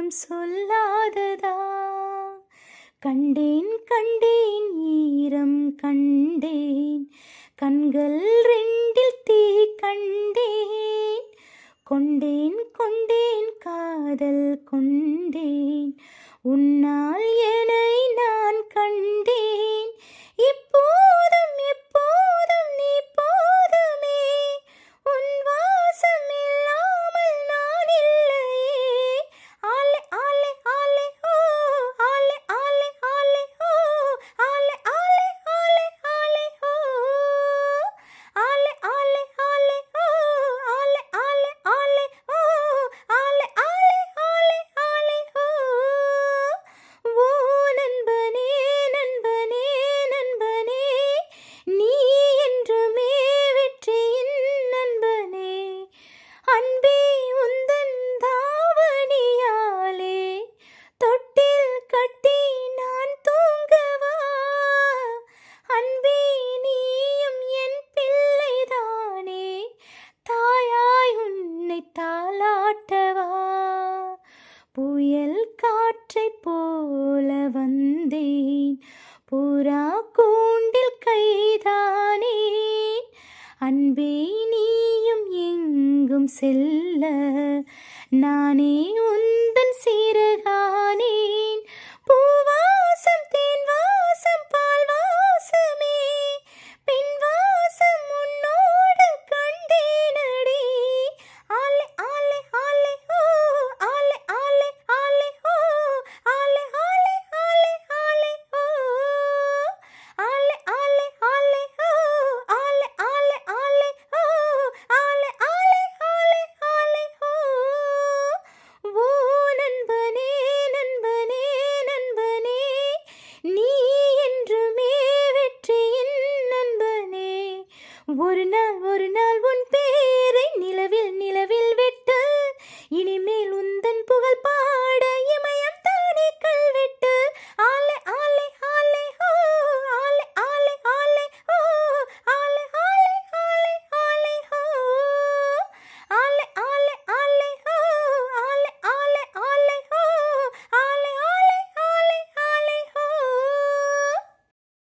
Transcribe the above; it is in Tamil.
யாரும் சொல்லாததா? கண்டேன் கண்டேன் ஈரம் கண்டேன், கண்கள் ரெண்டில் தீ கண்டேன். கொண்டேன் கொண்டேன் காதல் கொண்டேன், உன்னால் என்னை நான் கண்டேன். இப்போதும் எப்போதும் நீ போதுமே, உன் வாசம் இல்லாமல் நான் இல்லையே. ஆலே ஆலே ஆலே ஓ, ஆலே ஆலே ஆலே ஓ, ஆலே ஆலே ஆலே ஆலே ஓ, ஆலே ஆலே ஆலே ஓ, ஆலே ஆலே ஆலே ஓ, ஆலே ஆலே ஆலே ஆலே ஓ. ஓ நண்பனே நண்பனே நண்பனே, நீ என்றுமே வெற்றியின் நண்பனே. அன்பே உந்தன் தாவணியாலே தொட்டில் கட்டி நான் தூங்கவா? அன்பே நீயும் என் பிள்ளைதானே, தாயாய் உன்னை தாலாட்டவா? புயல் காற்றைப் போல வந்தேன், புறா கூண்டில் கைதானேன். அன்பே நீயும் எங்கும் செல்ல, நானே உந்தன் சிறகானேன். பூவாசம் தேன் வாசம் பால் வாசமே, பெண் வாசம் உன்னோடு கண்டேனடி. ஆலே ஆலே ஆலே ஓ, ஆலே ஆலே ஆலே ஓ, ஆலே ஆலே ஆலே ஆலே ஓ, ஆலே ஆலே ஆலே ஓ, ஆலே ஆலே ஆலே ஓ, ஆலே ஆலே ஆலே ஆலே ஓ. ஓ நண்பனே நண்பனே நண்பனே, நீ என்றுமே வெற்றியின் நண்பனே. ஒரு நாள் உன் பேரை நிலவில் நிலவில் விட்டு, இனிமேல் உந்தன் புகழ்